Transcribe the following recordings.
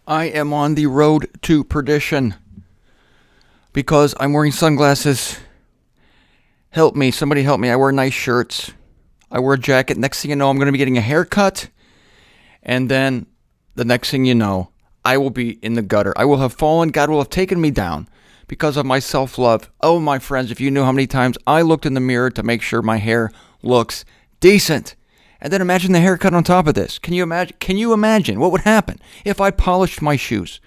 I am on the road to perdition because I'm wearing sunglasses. Help me. Somebody help me. I wear nice shirts. I wear a jacket. Next thing you know, I'm going to be getting a haircut. And then the next thing you know, I will be in the gutter. I will have fallen. God will have taken me down because of my self-love. Oh, my friends, if you knew how many times I looked in the mirror to make sure my hair looks decent. And then imagine the haircut on top of this. Can you imagine what would happen if I polished my shoes?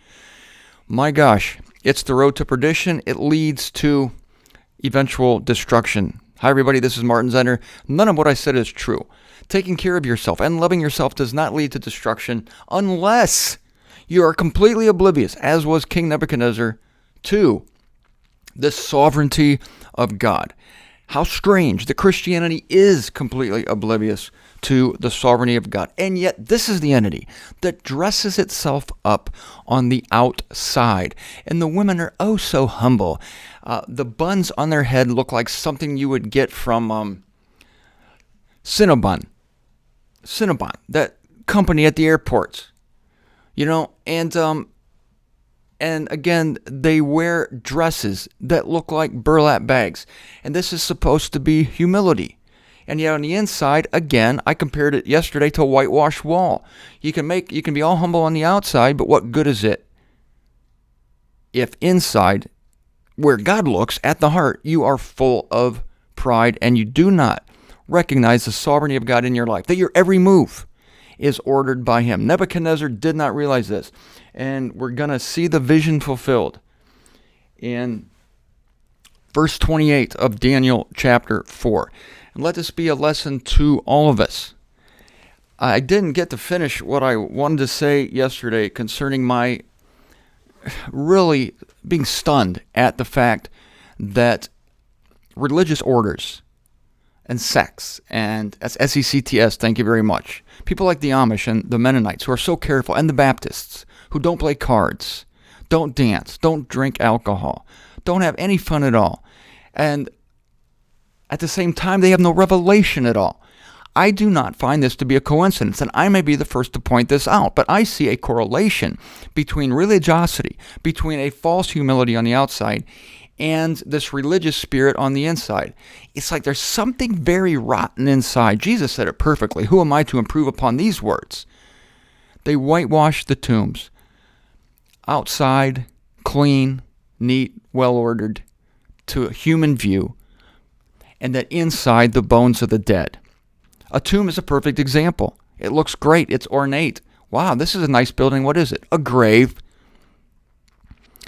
My gosh, it's the road to perdition. It leads to eventual destruction. Hi, everybody. This is Martin Zender. None of what I said is true. Taking care of yourself and loving yourself does not lead to destruction unless you are completely oblivious, as was King Nebuchadnezzar, to the sovereignty of God. How strange that Christianity is completely oblivious to the sovereignty of God. And yet this is the entity that dresses itself up on the outside. And the women are oh so humble. The buns on their head look like something you would get from Cinnabon, that company at the airports. You know, and again, they wear dresses that look like burlap bags. And this is supposed to be humility. And yet on the inside, again, I compared it yesterday to a whitewashed wall. You can be all humble on the outside, but what good is it if inside, where God looks at the heart, you are full of pride and you do not recognize the sovereignty of God in your life, that your every move is ordered by Him. Nebuchadnezzar did not realize this. And we're going to see the vision fulfilled in verse 28 of Daniel chapter 4. And let this be a lesson to all of us. I didn't get to finish what I wanted to say yesterday concerning my really being stunned at the fact that religious orders and sects, and that's SECTS, thank you very much. People like the Amish and the Mennonites who are so careful, and the Baptists who don't play cards, don't dance, don't drink alcohol, don't have any fun at all. And at the same time, they have no revelation at all. I do not find this to be a coincidence, and I may be the first to point this out, but I see a correlation between religiosity, between a false humility on the outside, and this religious spirit on the inside. It's like there's something very rotten inside. Jesus said it perfectly. Who am I to improve upon these words? They whitewash the tombs. Outside, clean, neat, well-ordered, to a human view, and that inside, the bones of the dead. A tomb is a perfect example. It looks great. It's ornate. Wow, this is a nice building. What is it? A grave.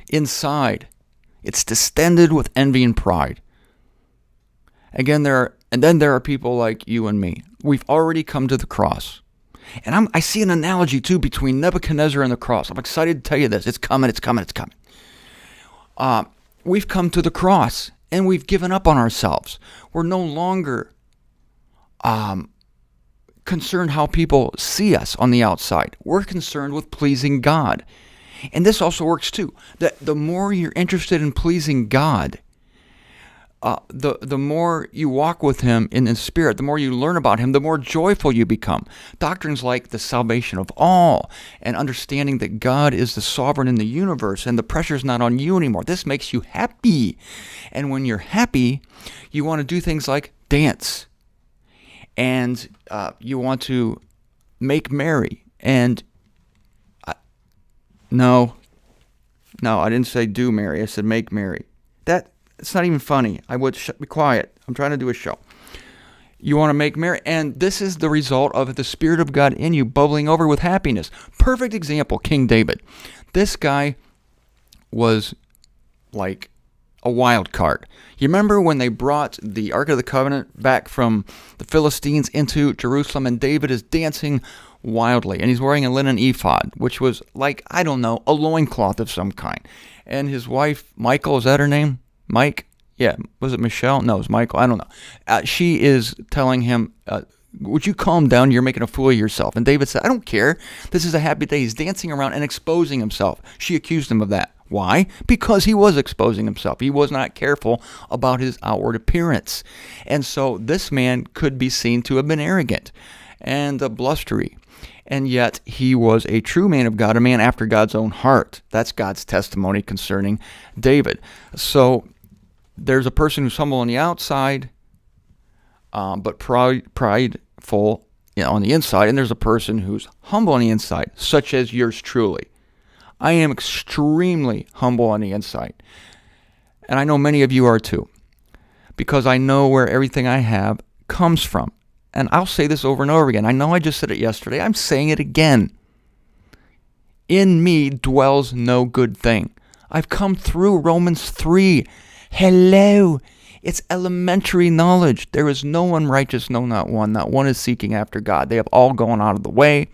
Inside, it's distended with envy and pride. Again, there are people like you and me. We've already come to the cross. And I see an analogy, too, between Nebuchadnezzar and the cross. I'm excited to tell you this. It's coming. We've come to the cross, and we've given up on ourselves. We're no longer concerned how people see us on the outside. We're concerned with pleasing God. And this also works too, that the more you're interested in pleasing God, the more you walk with Him in the Spirit, the more you learn about Him, the more joyful you become. Doctrines like the salvation of all and understanding that God is the sovereign in the universe and the pressure's not on you anymore. This makes you happy. And when you're happy, you want to do things like dance. And you want to make merry. And No, I didn't say do merry. I said make merry. It's not even funny. I would be quiet. I'm trying to do a show. You want to make merry, and this is the result of the Spirit of God in you bubbling over with happiness. Perfect example, King David. This guy was like a wild card. You remember when they brought the Ark of the Covenant back from the Philistines into Jerusalem, and David is dancing wildly, and he's wearing a linen ephod, which was like, I don't know, a loincloth of some kind. And his wife, Michael, is that her name? Mike? Yeah, was it Michelle? No, it was Michael. I don't know. She is telling him, would you calm down? You're making a fool of yourself. And David said, I don't care. This is a happy day. He's dancing around and exposing himself. She accused him of that. Why? Because he was exposing himself. He was not careful about his outward appearance. And so this man could be seen to have been arrogant and blustery. And yet he was a true man of God, a man after God's own heart. That's God's testimony concerning David. So there's a person who's humble on the outside, but prideful on the inside. And there's a person who's humble on the inside, such as yours truly. I am extremely humble on the inside. And I know many of you are too, because I know where everything I have comes from. And I'll say this over and over again. I know I just said it yesterday. I'm saying it again. In me dwells no good thing. I've come through Romans 3. Hello. It's elementary knowledge. There is no one righteous, no, not one. Not one is seeking after God. They have all gone out of the way.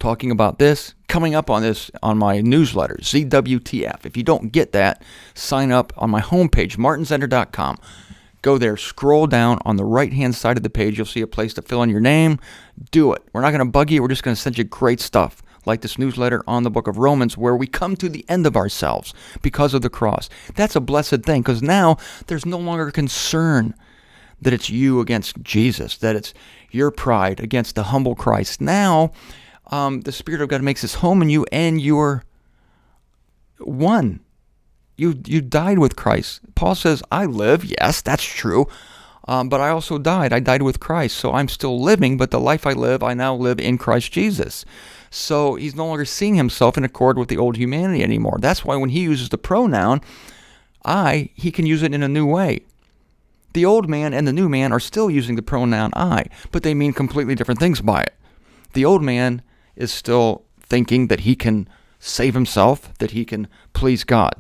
Talking about this, coming up on this on my newsletter, ZWTF. If you don't get that, sign up on my homepage, martinzender.com. Go there, scroll down on the right-hand side of the page. You'll see a place to fill in your name. Do it. We're not going to bug you. We're just going to send you great stuff, like this newsletter on the book of Romans, where we come to the end of ourselves because of the cross. That's a blessed thing, because now there's no longer concern that it's you against Jesus, that it's your pride against the humble Christ. Now, the Spirit of God makes his home in you, and you're one. You died with Christ. Paul says, I live. Yes, that's true. But I also died. I died with Christ. So I'm still living, but the life I live, I now live in Christ Jesus. So he's no longer seeing himself in accord with the old humanity anymore. That's why when he uses the pronoun I, he can use it in a new way. The old man and the new man are still using the pronoun I, but they mean completely different things by it. The old man is still thinking that he can save himself, that he can please God.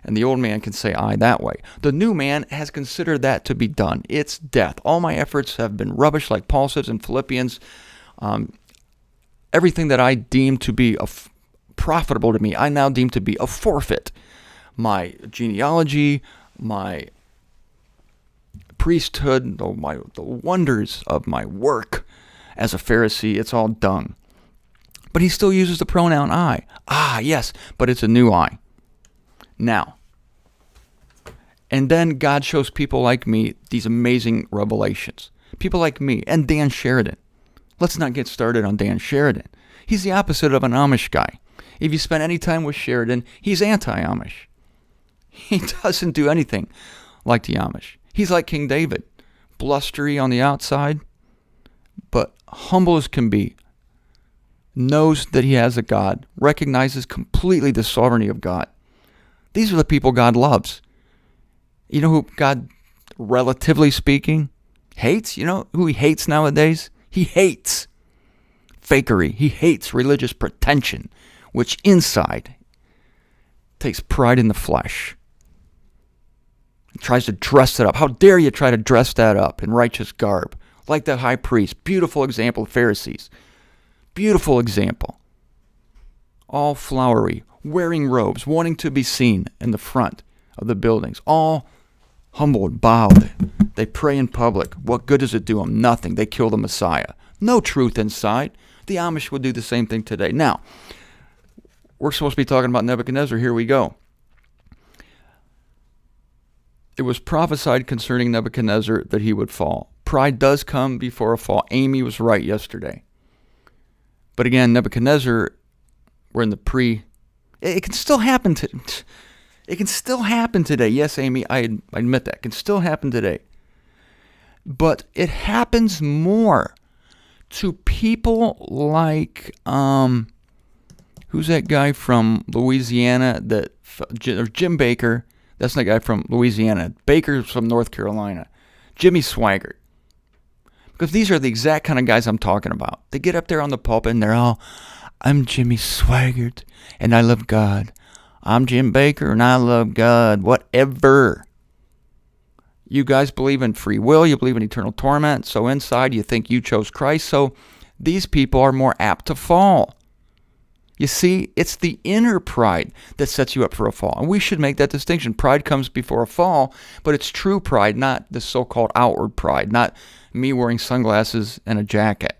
And the old man can say I that way. The new man has considered that to be done. It's death. All my efforts have been rubbish, like Paul says in Philippians. Everything that I deemed to be profitable to me, I now deem to be a forfeit. My genealogy, my priesthood, the wonders of my work as a Pharisee, it's all dung. But he still uses the pronoun I. Ah, yes, but it's a new I. Now, and then God shows people like me these amazing revelations. People like me and Dan Sheridan. Let's not get started on Dan Sheridan. He's the opposite of an Amish guy. If you spend any time with Sheridan, he's anti-Amish. He doesn't do anything like the Amish. He's like King David, blustery on the outside, but humble as can be. Knows that he has a God, recognizes completely the sovereignty of God. These are the people God loves. You know who God, relatively speaking, hates? You know who he hates nowadays? He hates fakery. He hates religious pretension, which inside takes pride in the flesh. He tries to dress it up. How dare you try to dress that up in righteous garb? Like the high priest. Beautiful example of Pharisees. Beautiful example. All flowery, wearing robes, wanting to be seen in the front of the buildings. All humbled, bowed. They pray in public. What good does it do them? Nothing. They kill the Messiah. No truth inside. The Amish would do the same thing today. Now, we're supposed to be talking about Nebuchadnezzar. Here we go. It was prophesied concerning Nebuchadnezzar that he would fall. Pride does come before a fall. Amy was right yesterday. But again, Nebuchadnezzar, we're in the it can still happen it can still happen today. Yes, Amy, I admit that. It can still happen today. But it happens more to people like, who's that guy from Louisiana, Jim Baker. That's the guy from Louisiana. Baker's from North Carolina. Jimmy Swaggart. Because these are the exact kind of guys I'm talking about. They get up there on the pulpit and they're all, I'm Jimmy Swaggart and I love God. I'm Jim Baker and I love God. Whatever. You guys believe in free will. You believe in eternal torment. So inside you think you chose Christ. So these people are more apt to fall. You see, it's the inner pride that sets you up for a fall. And we should make that distinction. Pride comes before a fall, but it's true pride, not the so-called outward pride, not me wearing sunglasses and a jacket.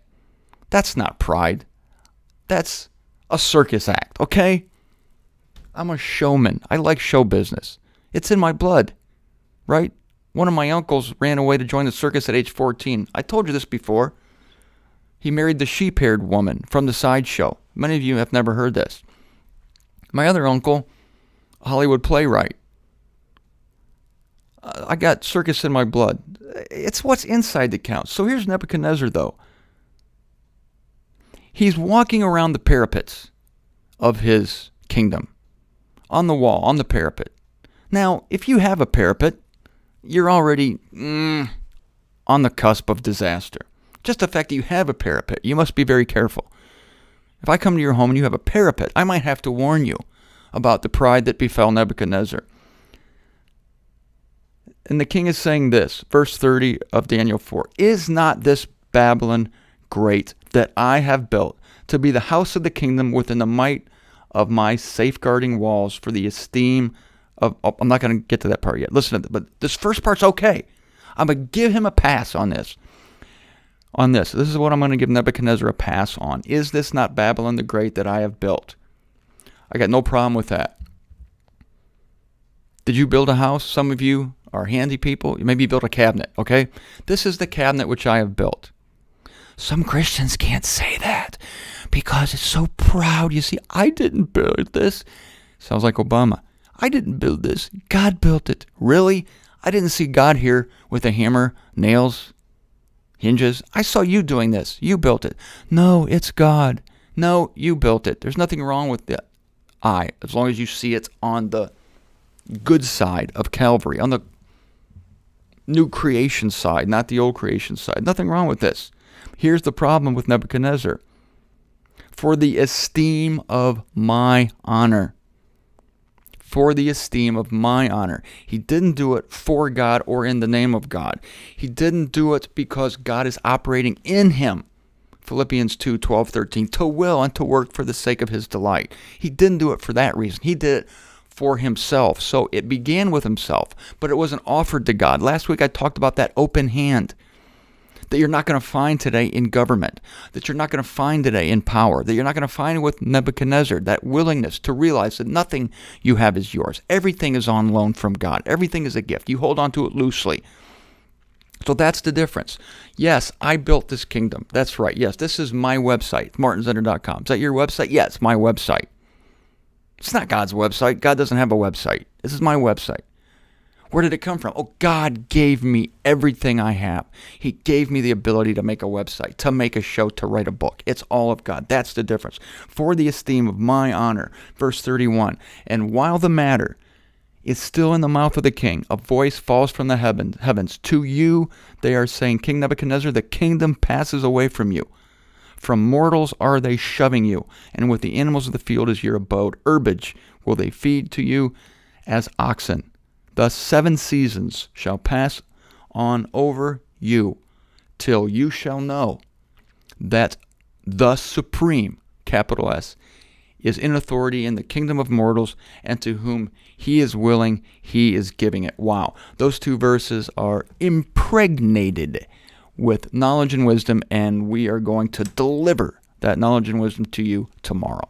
That's not pride. That's a circus act, okay? I'm a showman. I like show business. It's in my blood, right? One of my uncles ran away to join the circus at age 14. I told you this before. He married the sheep-haired woman from the sideshow. Many of you have never heard this. My other uncle, a Hollywood playwright. I got circus in my blood. It's what's inside that counts. So here's Nebuchadnezzar, though. He's walking around the parapets of his kingdom. On the wall, on the parapet. Now, if you have a parapet, you're already on the cusp of disaster. Just the fact that you have a parapet, you must be very careful. If I come to your home and you have a parapet, I might have to warn you about the pride that befell Nebuchadnezzar. And the king is saying this, verse 30 of Daniel 4, "Is not this Babylon great that I have built to be the house of the kingdom within the might of my safeguarding walls for the esteem of..." I'm not going to get to that part yet. Listen to this, but this first part's okay. I'm going to give him a pass on this. This is what I'm going to give Nebuchadnezzar a pass on. Is this not Babylon the great that I have built? I got no problem with that. Did you build a house? Some of you are handy people. Maybe you built a cabinet, okay? This is the cabinet which I have built. Some Christians can't say that because it's so proud. You see, I didn't build this. Sounds like Obama. I didn't build this. God built it. Really? I didn't see God here with a hammer, nails, hinges. I saw you doing this. You built it. No, it's God. No, you built it. There's nothing wrong with the I, as long as you see it's on the good side of Calvary, on the new creation side, not the old creation side. Nothing wrong with this. Here's the problem with Nebuchadnezzar. For the esteem of my honor. For the esteem of my honor. He didn't do it for God or in the name of God. He didn't do it because God is operating in him. Philippians 2:12-13, to will and to work for the sake of his delight. He didn't do it for that reason. He did it for himself. So it began with himself, but it wasn't offered to God. Last week I talked about that open hand that you're not going to find today in government, that you're not going to find today in power, that you're not going to find with Nebuchadnezzar, that willingness to realize that nothing you have is yours. Everything is on loan from God. Everything is a gift. You hold on to it loosely. So that's the difference. Yes, I built this kingdom. That's right. Yes, this is my website, martinzender.com. Is that your website? Yeah, it's my website. It's not God's website. God doesn't have a website. This is my website. Where did it come from? Oh, God gave me everything I have. He gave me the ability to make a website, to make a show, to write a book. It's all of God. That's the difference. For the esteem of my honor. Verse 31. And while the matter is still in the mouth of the king, a voice falls from the heavens. To you, they are saying, King Nebuchadnezzar, the kingdom passes away from you. From mortals are they shoving you, and with the animals of the field is your abode. Herbage will they feed to you as oxen. Thus 7 seasons shall pass on over you, till you shall know that the supreme, capital S, is in authority in the kingdom of mortals, and to whom he is willing, he is giving it. Wow. Those 2 verses are impregnated with knowledge and wisdom, and we are going to deliver that knowledge and wisdom to you tomorrow.